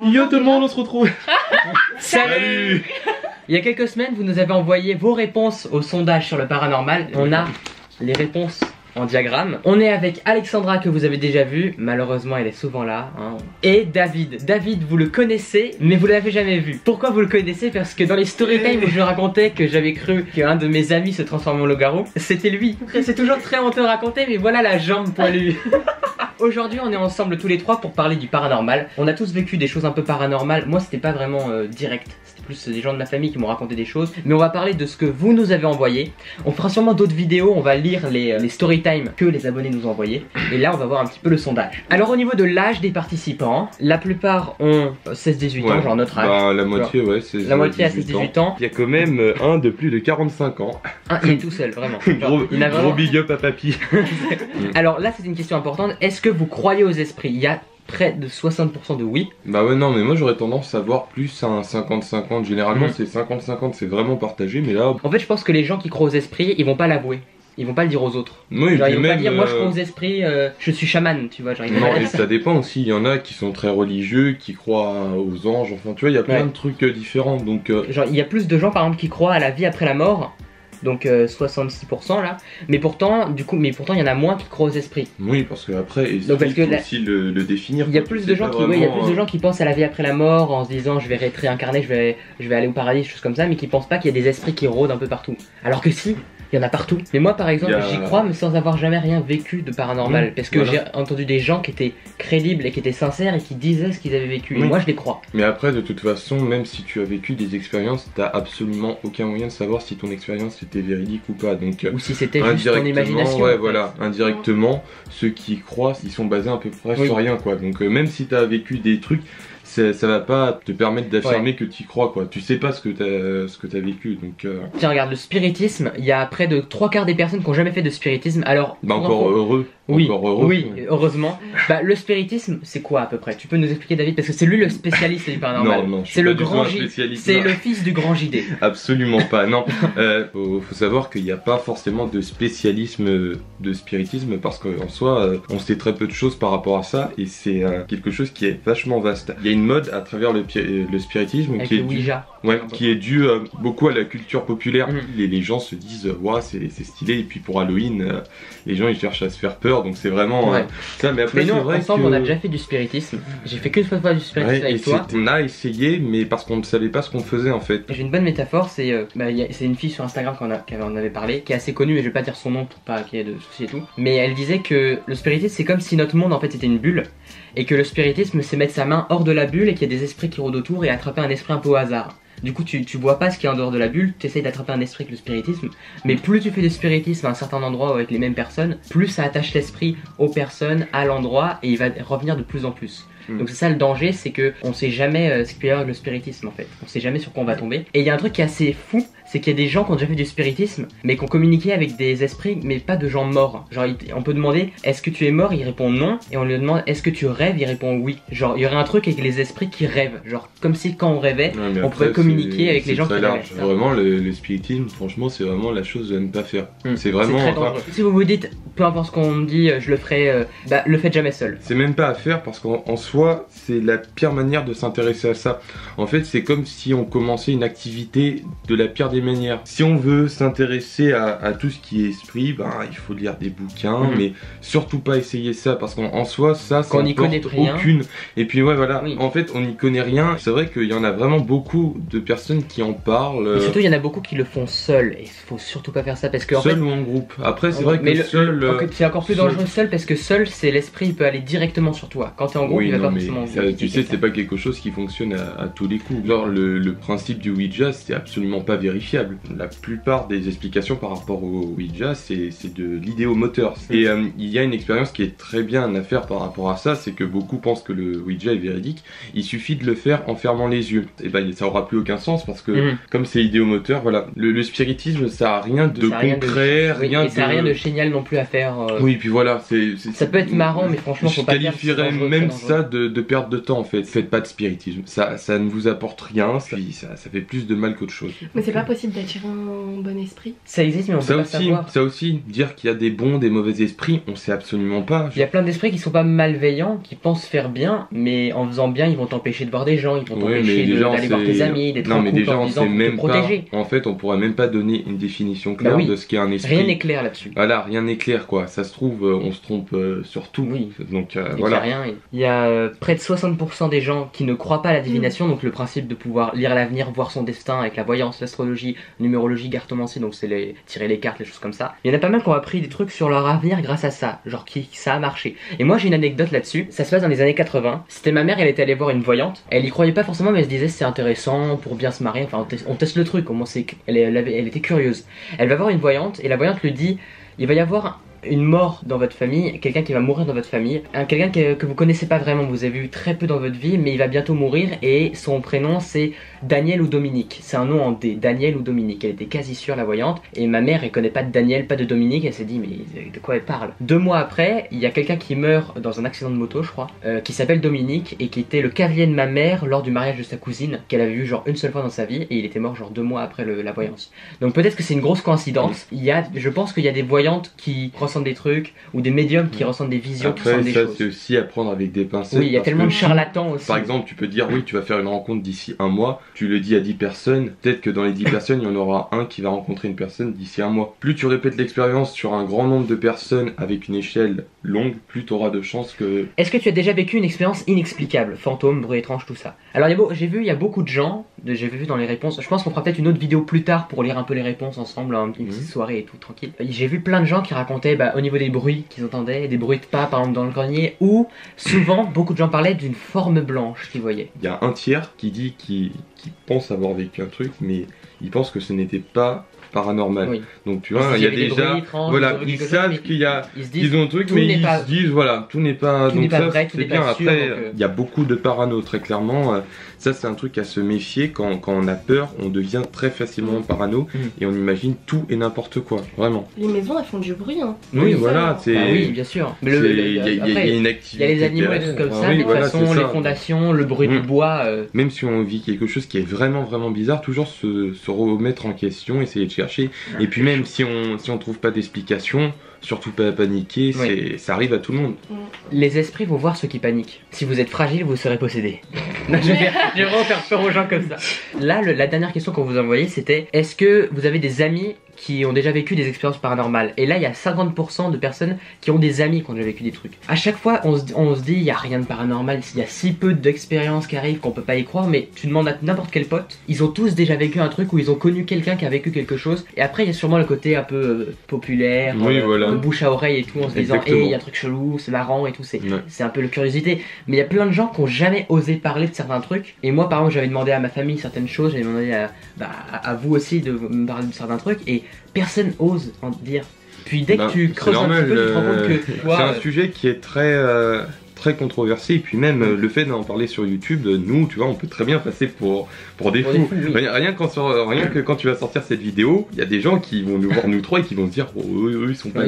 Yo tout le monde, on se retrouve. Salut. Il y a quelques semaines, vous nous avez envoyé vos réponses au sondage sur le paranormal. On a les réponses en diagramme. On est avec Alexandra que vous avez déjà vu, malheureusement elle est souvent là, hein. Et David. David, vous le connaissez, mais vous l'avez jamais vu. Pourquoi vous le connaissez? Parce que dans les storytime où je racontais que j'avais cru qu'un de mes amis se transformait en loup-garou, c'était lui. C'est toujours très honteux à raconter, mais voilà la jambe poilue. Aujourd'hui on est ensemble tous les trois pour parler du paranormal. On a tous vécu des choses un peu paranormales. Moi c'était pas vraiment direct, c'était plus des gens de ma famille qui m'ont raconté des choses. Mais on va parler de ce que vous nous avez envoyé. On fera sûrement d'autres vidéos, on va lire les storytime que les abonnés nous ont envoyés. Et là on va voir un petit peu le sondage. Alors au niveau de l'âge des participants, la plupart ont 16-18 ans, genre notre âge. Bah la moitié, ouais, c'est la moitié à 16-18 ans. Il y a quand même un de plus de 45 ans. Il est tout seul, vraiment. Genre, gros big up à papy. Alors là c'est une question importante, est-ce que vous croyez aux esprits? Il y a près de 60% de oui. Bah ouais, non, mais moi j'aurais tendance à voir plus un 50-50. Généralement c'est 50-50, c'est vraiment partagé, mais là... En fait je pense que les gens qui croient aux esprits, ils vont pas l'avouer. Ils vont pas le dire aux autres. Oui, genre, ils vont même, pas dire moi je crois aux esprits, je suis chaman, tu vois. Genre, non, et ça dépend aussi. Il y en a qui sont très religieux, qui croient aux anges. Enfin, tu vois, il y a plein de trucs différents. Donc, genre, il y a plus de gens par exemple qui croient à la vie après la mort. Donc 66% là, mais pourtant il y en a moins qui croient aux esprits. Oui, parce que après, il faut aussi le définir. Il y a plus de gens qui, il y a plus de gens qui pensent à la vie après la mort en se disant je vais réincarner, je vais aller au paradis, choses comme ça, mais qui pensent pas qu'il y a des esprits qui rôdent un peu partout. Alors que si, il y en a partout. Mais moi par exemple j'y crois mais sans avoir jamais rien vécu de paranormal, parce que j'ai entendu des gens qui étaient crédibles et qui étaient sincères et qui disaient ce qu'ils avaient vécu. Et moi je les crois. Mais après de toute façon, même si tu as vécu des expériences, t'as absolument aucun moyen de savoir si ton expérience était véridique ou pas. Donc ou si c'était juste ton imagination. Ouais, voilà, indirectement, ceux qui y croient, ils sont basés à peu près sur rien, quoi. Donc même si t'as vécu des trucs, ça va pas te permettre d'affirmer que tu y crois, quoi. Tu sais pas ce que t'as vécu, donc... Tiens, regarde, le spiritisme, il y a près de 3/4 des personnes qui ont jamais fait de spiritisme, alors... Bah encore heureux. Oui, heureusement. Bah le spiritisme, c'est quoi à peu près? Tu peux nous expliquer David, parce que c'est lui le spécialiste du paranormal. Non, c'est le grand c'est le fils du grand JD. Absolument pas, non. Faut savoir qu'il n'y a pas forcément de spécialisme de spiritisme, parce qu'en soi, on sait très peu de choses par rapport à ça, et c'est quelque chose qui est vachement vaste. Il y a une mode à travers le spiritisme avec qui le Ouija. Qui est dû beaucoup à la culture populaire. Les gens se disent ouais, c'est stylé, et puis pour Halloween, les gens ils cherchent à se faire peur, donc c'est vraiment ça. Mais après, nous ensemble on a déjà fait du spiritisme. J'ai fait qu'une fois du spiritisme avec toi. On a essayé, mais parce qu'on ne savait pas ce qu'on faisait en fait. J'ai une bonne métaphore, c'est une fille sur Instagram qui en avait parlé, qui est assez connue, mais je vais pas dire son nom pour pas qu'il y ait de soucis et tout. Mais elle disait que le spiritisme c'est comme si notre monde en fait était une bulle, et que le spiritisme c'est mettre sa main hors de la bulle et qu'il y a des esprits qui rôdent autour et attraper un esprit un peu au hasard. Du coup tu vois pas ce qui est en dehors de la bulle, tu essayes d'attraper un esprit avec le spiritisme, mais plus tu fais de spiritisme à un certain endroit avec les mêmes personnes, plus ça attache l'esprit aux personnes, à l'endroit, et il va revenir de plus en plus. Donc c'est ça le danger, c'est que on sait jamais ce qu'il y a avec le spiritisme en fait. On sait jamais sur quoi on va tomber. Et il y a un truc qui est assez fou, c'est qu'il y a des gens qui ont déjà fait du spiritisme, mais qui ont communiqué avec des esprits, mais pas de gens morts. Genre on peut demander est-ce que tu es mort, il répond non, et on lui demande est-ce que tu rêves, il répond oui. Genre il y aurait un truc avec les esprits qui rêvent, genre comme si quand on rêvait, on pouvait communiquer avec les gens qui rêvaient. Vraiment le spiritisme, franchement c'est vraiment la chose à ne pas faire. C'est vraiment... très dangereux. Si vous vous dites peu importe ce qu'on me dit, je le ferai, le faites jamais seul. C'est même pas à faire, parce qu'en soi c'est la pire manière de s'intéresser à ça. En fait c'est comme si on commençait une activité de la pire des manières. Si on veut s'intéresser à tout ce qui est esprit, il faut lire des bouquins, mais surtout pas essayer ça, parce qu'en soi ça n'y connaît rien. Aucune. Et puis en fait on n'y connaît rien. C'est vrai qu'il y en a vraiment beaucoup de personnes qui en parlent. Et surtout il y en a beaucoup qui le font seul, et il faut surtout pas faire ça, parce que seul ou en groupe. Après c'est vrai que seul... c'est encore plus dangereux seul, parce que seul c'est l'esprit, il peut aller directement sur toi. Quand t'es en groupe il va pas forcément... Tu sais, c'est pas quelque chose qui fonctionne à tous les coups. Genre le principe du Ouija, c'est absolument pas vérifiable. La plupart des explications par rapport au Ouija, c'est de l'idéomoteur. Et il y a une expérience qui est très bien à faire par rapport à ça, c'est que beaucoup pensent que le Ouija est véridique. Il suffit de le faire en fermant les yeux. Et ça aura plus aucun sens, parce que comme c'est idéomoteur, voilà. Le spiritisme, ça a rien de concret, rien de... ça a rien de génial non plus à faire. Oui, puis voilà, ça peut être marrant, mais franchement faut pas faire. Je qualifierais même ça de perte de temps en fait. Faites pas de spiritisme. Ça ne vous apporte rien, ça fait plus de mal qu'autre chose. Mais c'est pas possible d'attirer un bon esprit. Ça existe, mais on peut pas savoir. Ça aussi, dire qu'il y a des bons, des mauvais esprits, on sait absolument pas. Il y a plein d'esprits qui sont pas malveillants, qui pensent faire bien, mais en faisant bien, ils vont t'empêcher de voir des gens, ils vont t'empêcher d'aller voir tes amis, d'être en couple en disant pour te protéger. En fait, on pourrait même pas donner une définition claire de ce qu'est un esprit. Rien n'est clair là-dessus. Voilà, rien n'est clair quoi. Ça se trouve, on se trompe sur tout. Oui. Donc voilà. Il y a près de 60% des gens qui ne croient pas à la divination, donc le principe de pouvoir lire l'avenir, voir son destin avec la voyance, l'astrologie, numérologie, cartomancie, donc c'est tirer les cartes, les choses comme ça. Il y en a pas mal qui ont appris des trucs sur leur avenir grâce à ça, genre ça a marché. Et moi j'ai une anecdote là-dessus, ça se passe dans les années 80. C'était ma mère, elle était allée voir une voyante. Elle y croyait pas forcément, mais elle se disait c'est intéressant pour bien se marier. Enfin, on teste le truc, au moins elle était curieuse. Elle va voir une voyante et la voyante lui dit il va y avoir une mort dans votre famille, quelqu'un qui va mourir dans votre famille, quelqu'un que vous connaissez pas vraiment, vous avez vu très peu dans votre vie, mais il va bientôt mourir et son prénom c'est Daniel ou Dominique. C'est un nom en D, Daniel ou Dominique. Elle était quasi sûre, la voyante, et ma mère elle connaît pas de Daniel, pas de Dominique, elle s'est dit mais de quoi elle parle. 2 mois après, il y a quelqu'un qui meurt dans un accident de moto je crois, qui s'appelle Dominique et qui était le cavalier de ma mère lors du mariage de sa cousine, qu'elle avait vu genre une seule fois dans sa vie, et il était mort genre 2 mois après la voyance. Donc peut-être que c'est une grosse coïncidence. Je pense qu'il y a des voyantes qui ressentent des trucs, ou des médiums qui ressentent des visions, après, qui ressentent des choses. C'est aussi à prendre avec des pincettes. Oui, il y a tellement de charlatans aussi. Par exemple, tu peux dire oui, tu vas faire une rencontre d'ici 1 mois, tu le dis à 10 personnes, peut-être que dans les 10 personnes, il y en aura un qui va rencontrer une personne d'ici 1 mois. Plus tu répètes l'expérience sur un grand nombre de personnes avec une échelle longue, plus tu auras de chances que... Est-ce que tu as déjà vécu une expérience inexplicable? Fantômes, bruits étranges, tout ça. Alors j'ai vu, il y a beaucoup de gens, j'ai vu dans les réponses, je pense qu'on fera peut-être une autre vidéo plus tard pour lire un peu les réponses ensemble, une petite soirée et tout, tranquille. J'ai vu plein de gens qui racontaient au niveau des bruits qu'ils entendaient, des bruits de pas par exemple dans le grenier, ou souvent beaucoup de gens parlaient d'une forme blanche qu'ils voyaient. Il y a un tiers qui dit qu'il pense avoir vécu un truc, mais il pense que ce n'était pas paranormal. Oui. Donc tu vois, il y a déjà, voilà, ils savent qu'il y a, ils ont un truc, mais ils se disent voilà, tout n'est pas, donc ça c'est bien. Après, il y a beaucoup de parano, très clairement. Ça c'est un truc à se méfier quand on a peur, on devient très facilement parano et on imagine tout et n'importe quoi, vraiment. Les maisons elles font du bruit, hein. Oui, voilà, c'est. Oui, bien sûr. Il y a une activité. Il y a les animaux et tout comme ça, les façons, les fondations, le bruit du bois. Même si on vit quelque chose qui est vraiment bizarre, toujours se remettre en question, essayer de chercher. Et puis même si on trouve pas d'explication, surtout pas paniquer, ça arrive à tout le monde. Les esprits vont voir ceux qui paniquent. Si vous êtes fragile, vous serez possédé. Non, je vais vraiment faire peur aux gens comme ça. Là, la dernière question qu'on vous a envoyée, c'était est-ce que vous avez des amis qui ont déjà vécu des expériences paranormales? Et là, il y a 50% de personnes qui ont des amis qui ont déjà vécu des trucs. À chaque fois, on se dit, il n'y a rien de paranormal, il y a si peu d'expériences qui arrivent qu'on peut pas y croire, mais tu demandes à n'importe quel pote, ils ont tous déjà vécu un truc où ils ont connu quelqu'un qui a vécu quelque chose. Et après, il y a sûrement le côté un peu populaire, bouche à oreille et tout, en se disant, il y a un truc chelou, c'est marrant et tout, c'est un peu la curiosité. Mais il y a plein de gens qui ont jamais osé parler de certains trucs. Et moi, par exemple, j'avais demandé à ma famille certaines choses, j'avais demandé à vous aussi de me parler de certains trucs, et personne ose en dire. Puis dès que tu creuses un petit peu, tu te rends compte que... C'est un sujet qui est très controversé, et puis même le fait d'en parler sur YouTube, nous, tu vois, on peut très bien passer pour des fous. Rien que quand tu vas sortir cette vidéo, il y a des gens qui vont nous voir nous trois et qui vont se dire oh, eux ils sont pas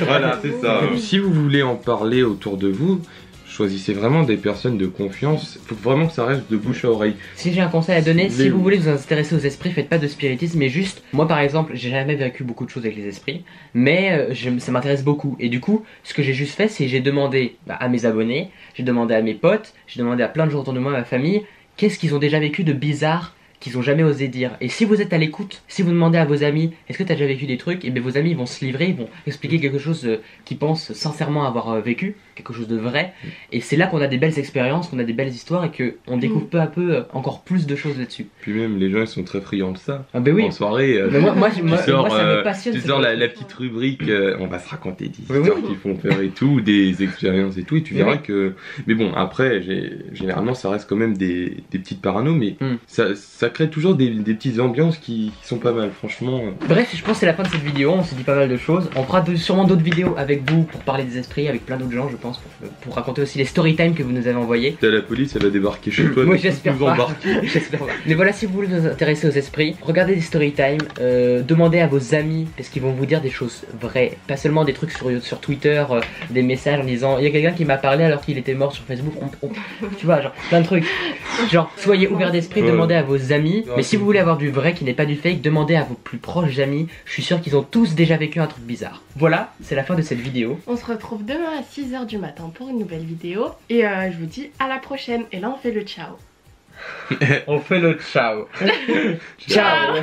voilà, c'est ça. Si vous voulez en parler autour de vous, choisissez vraiment des personnes de confiance. Il faut vraiment que ça reste de bouche à oreille. Si j'ai un conseil à donner, si vous voulez vous intéresser aux esprits, faites pas de spiritisme, mais juste, moi par exemple, j'ai jamais vécu beaucoup de choses avec les esprits, mais ça m'intéresse beaucoup. Et du coup, ce que j'ai juste fait, c'est j'ai demandé à mes abonnés, j'ai demandé à mes potes, j'ai demandé à plein de gens autour de moi, à ma famille, qu'est-ce qu'ils ont déjà vécu de bizarre qu'ils ont jamais osé dire. Et si vous êtes à l'écoute, si vous demandez à vos amis est-ce que tu as déjà vécu des trucs, et bien vos amis vont se livrer, ils vont expliquer quelque chose qu'ils pensent sincèrement avoir vécu, quelque chose de vrai, et c'est là qu'on a des belles expériences, qu'on a des belles histoires, et qu'on découvre peu à peu encore plus de choses là-dessus. Puis même les gens ils sont très friands de ça. Ah ben oui. En soirée, moi ça me passionne. Tu sors la petite rubrique, on va se raconter des histoires qui font peur et tout, des expériences et tout, et tu verras que... Mais bon, après, généralement ça reste quand même des petites paranos, mais ça crée toujours des petites ambiances qui sont pas mal, franchement. Bref, je pense que c'est la fin de cette vidéo, on s'est dit pas mal de choses. On fera sûrement d'autres vidéos avec vous pour parler des esprits, avec plein d'autres gens je pense, pour raconter aussi les story time que vous nous avez envoyés. La police elle va débarquer chez toi. Moi j'espère nous pas. embarquer. J'espère pas. Mais voilà, si vous voulez vous intéresser aux esprits, regardez des story time, demandez à vos amis parce qu'ils vont vous dire des choses vraies, pas seulement des trucs sur Twitter, des messages en disant il y a quelqu'un qui m'a parlé alors qu'il était mort sur Facebook, tu vois, genre plein de trucs. Genre soyez ouverts d'esprit, demandez à vos amis, mais si vous voulez avoir du vrai qui n'est pas du fake, demandez à vos plus proches amis, je suis sûr qu'ils ont tous déjà vécu un truc bizarre. Voilà, c'est la fin de cette vidéo. On se retrouve demain à 6h du matin pour une nouvelle vidéo. Et je vous dis à la prochaine. Et là on fait le ciao. On fait le ciao. Ciao.